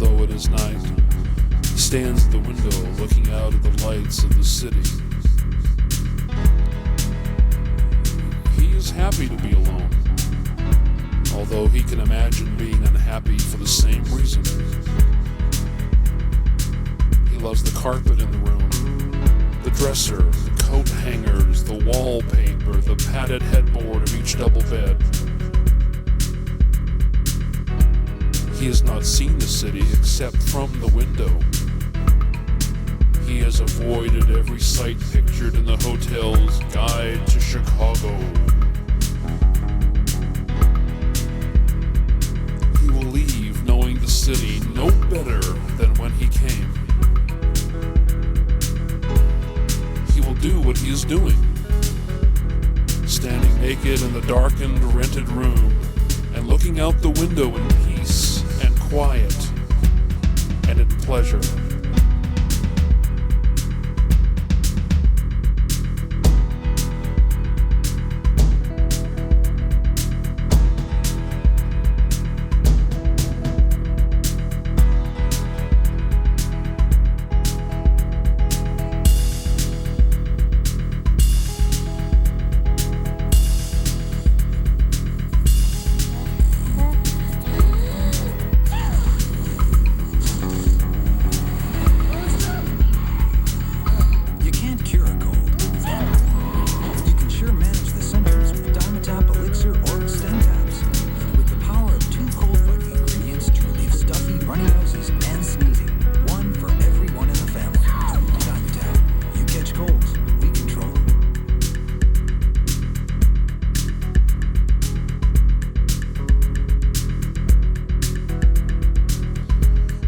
although it is night. He stands at the window looking out at the lights of the city. He is happy to be alone, although he can imagine being unhappy for the same reason. He loves the carpet in the room, the dresser, the coat hangers, the wallpaper, the padded headboard of each double bed. He has not seen the city except from the window. He has avoided every sight pictured in the hotel's Guide to Chicago. He will leave knowing the city no better than when he came. He will do what he is doing, standing naked in the darkened, rented room and looking out the window in peace and quiet and in pleasure.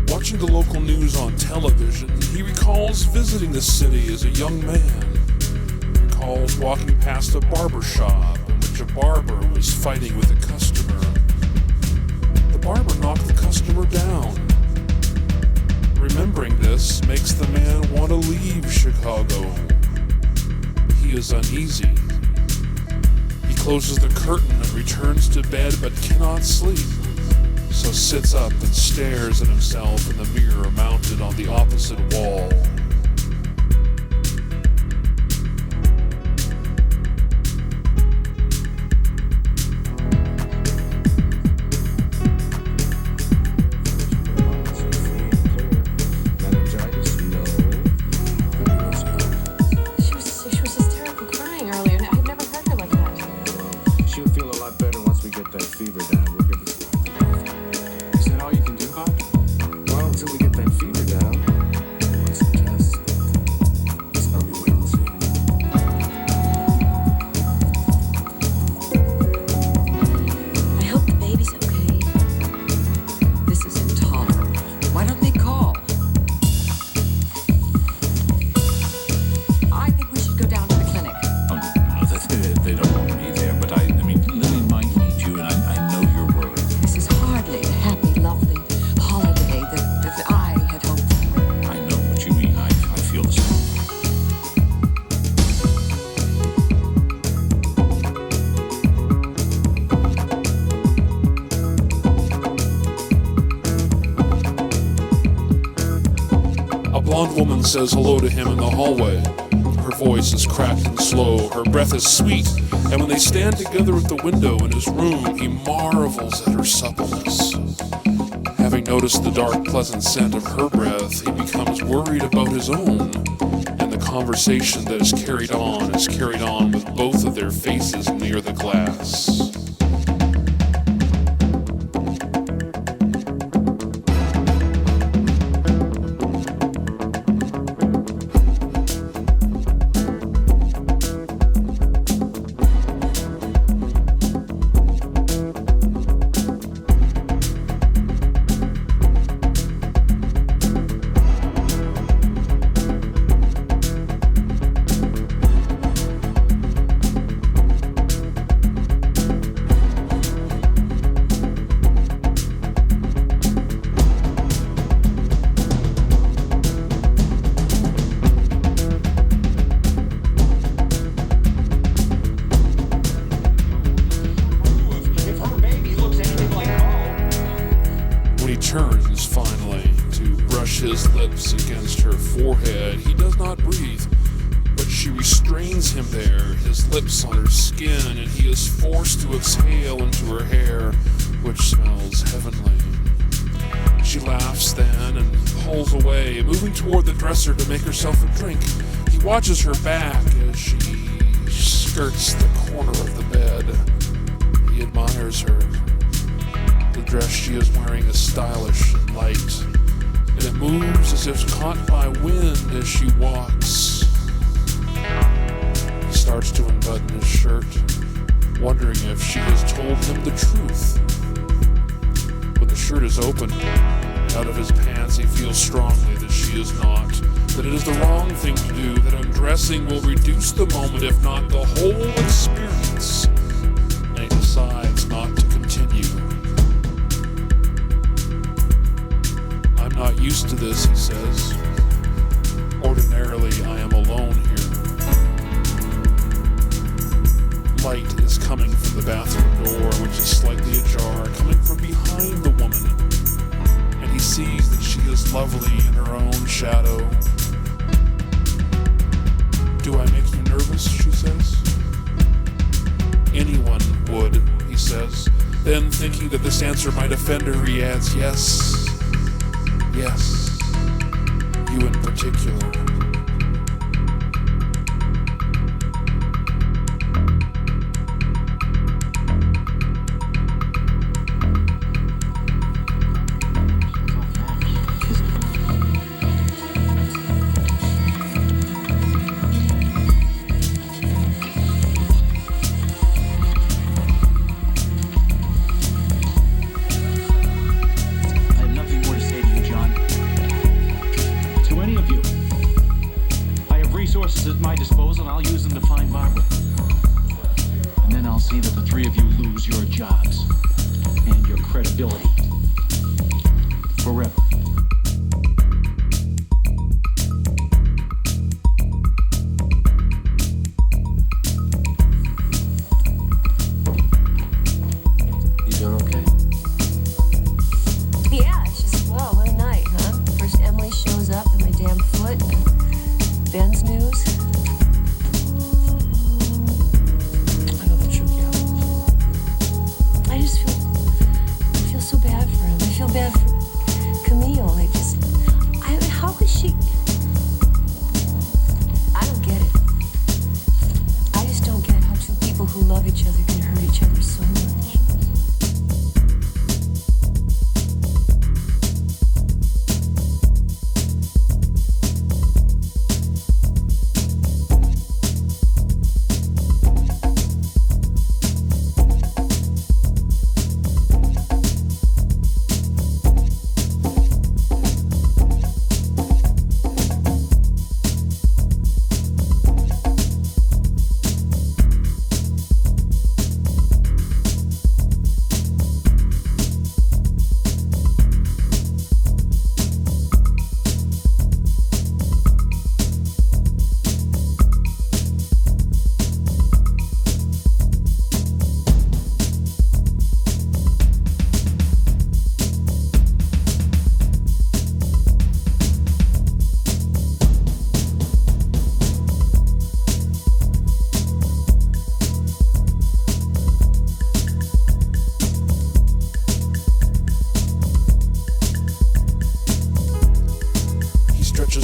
Watching the local news on television, he recalls visiting the city as a young man. He recalls walking past a barber shop in which a barber was fighting with a customer. The barber knocked the customer down. Remembering this makes the man want to leave Chicago. He is uneasy. He closes the curtain and returns to bed but cannot sleep. So sits up and stares at himself in the mirror mounted on the opposite wall. She was hysterical crying earlier, and I've never heard her like that. She'll feel a lot better once we get that fever down. We'll give it. Is that all you can do, Bob? Well, until we get that fever down, what's the test? It's gonna be wait and see. I hope the baby's okay. This is intolerable. Why don't they call? I think we should go down to the clinic. Oh, no, they don't want me there, but I mean, Lily might need you, and I know you're worried. This is hardly the happy, lovely holiday that I had hoped for. I know what you mean. I feel the same. A blonde woman says hello to him in the hallway. Her voice is cracked and slow, her breath is sweet, and when they stand together at the window in his room, he marvels at her suppleness. Having noticed the dark, pleasant scent of her breath, he becomes worried about his own, and the conversation that is carried on with both of their faces near the glass. his lips against her forehead. He does not breathe, but she restrains him there, his lips on her skin, and he is forced to exhale into her hair, which smells heavenly. She laughs then and pulls away, moving toward the dresser to make herself a drink. He watches her back as she skirts the corner of the bed. He admires her. The dress she is wearing is stylish and light, and it moves as if caught by wind as she walks. He starts to unbutton his shirt, wondering if she has told him the truth. When the shirt is open, out of his pants, he feels strongly that she is not, that it is the wrong thing to do, that undressing will reduce the moment, if not the whole experience, and he decides not to continue. I'm not used to this, he says. Ordinarily, I am alone here. Light is coming from the bathroom door, which is slightly ajar, coming from behind the woman. And he sees that she is lovely in her own shadow. Do I make you nervous, she says. Anyone would, he says. Then, thinking that this answer might offend her, he adds, yes, you in particular. At my disposal, and I'll use them to find Barbara. And then I'll see that the three of you lose your jobs and your credibility forever. You doing okay? Yeah, it's just, well, what a night, huh? First Emily shows up in my damn foot, and Ben's news. I know the truth, yeah. I just feel so bad for him. I feel bad for Camille. How could she? I don't get it. I just don't get how two people who love each other can hurt each other so much.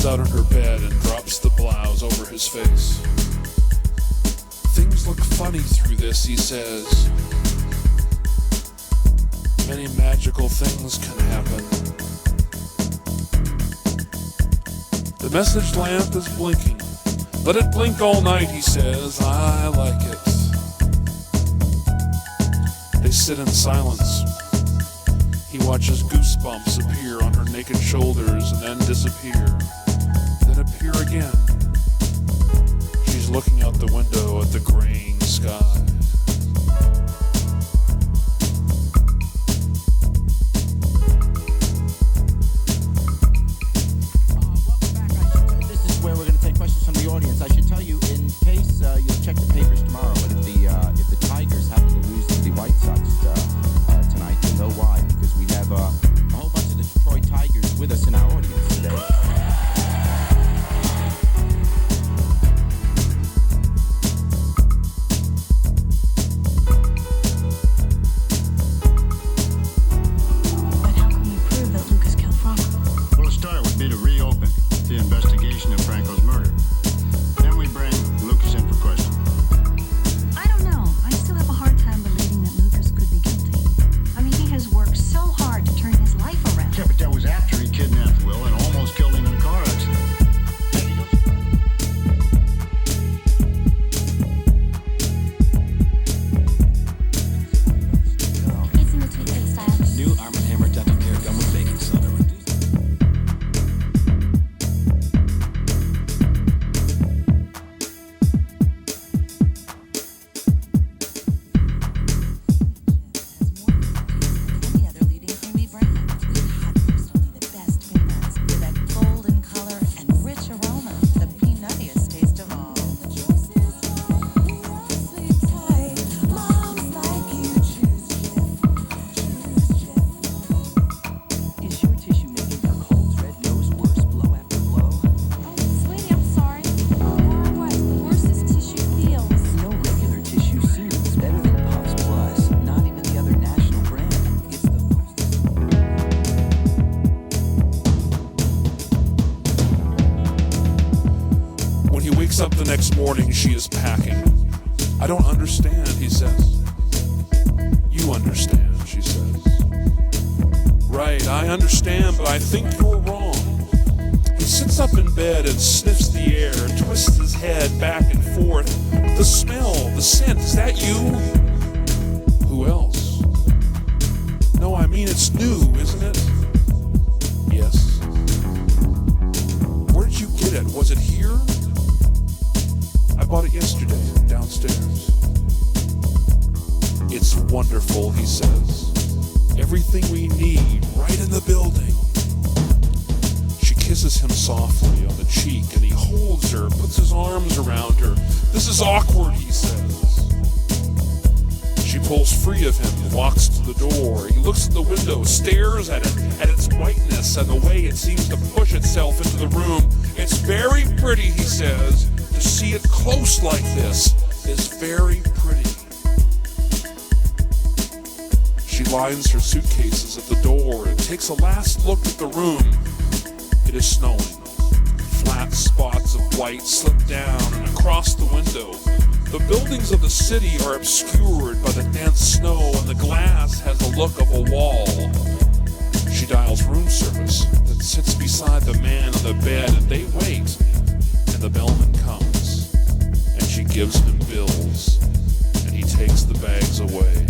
Out on her bed and drops the blouse over his face. Things look funny through this, he says. Many magical things can happen. The message lamp is blinking. Let it blink all night, he says. I like it. They sit in silence. He watches goosebumps appear on her naked shoulders and then disappear. Appear again. She's looking out the window at the graying sky. Welcome back. This is where we're going to take questions from the audience. I should tell you, in case you'll check the papers tomorrow, but if the Tigers happen to lose to the White Sox tonight, you'll know why, because we have a whole bunch of the Detroit Tigers with us in our audience today. would be to reopen the investigation of Franco's murder. Then we bring Lucas in for questioning. I don't know. I still have a hard time believing that Lucas could be guilty. I mean, he has worked so hard to turn his life around. Yeah, but that was after he kidnapped Will and almost killed him in a car accident. It's in the toothpaste style. New Arm & Hammer dental care gum with baking soda. Any other leading creamy brand. Hot Mix, only the best peanuts with that golden color and rich aroma. The peanuttiest taste of all. Is your tissue making her cold, red nose worse blow after blow? Sweetie, I'm sorry. What? The worse this tissue feels. No regular tissue soothes better than Puffs Plus. Not even the other national brand. It's the most. When he wakes up the next morning, she is packing. I don't understand, he says. You understand, she says. Right, I understand, but I think you're wrong. He sits up in bed and sniffs the air, twists his head back and forth. The smell, the scent, is that you? Who else? No, I mean it's new, isn't it? Yes. Where did you get it? Was it here? I bought it yesterday, downstairs. It's wonderful, he says. Everything we need, right in the building. She kisses him softly on the cheek, and he holds her, puts his arms around her. This is awkward, he says. She pulls free of him and walks to the door. He looks at the window, stares at it, at its whiteness and the way it seems to push itself into the room. It's very pretty, he says. To see it close like this is very pretty. She lines her suitcases at the door and takes a last look at the room. It is snowing. Flat spots of white slip down and across the window. The buildings of the city are obscured by the dense snow, and the glass has the look of a wall. She dials room service that sits beside the man on the bed, and they wait. And the bellman comes, and she gives him bills, and he takes the bags away.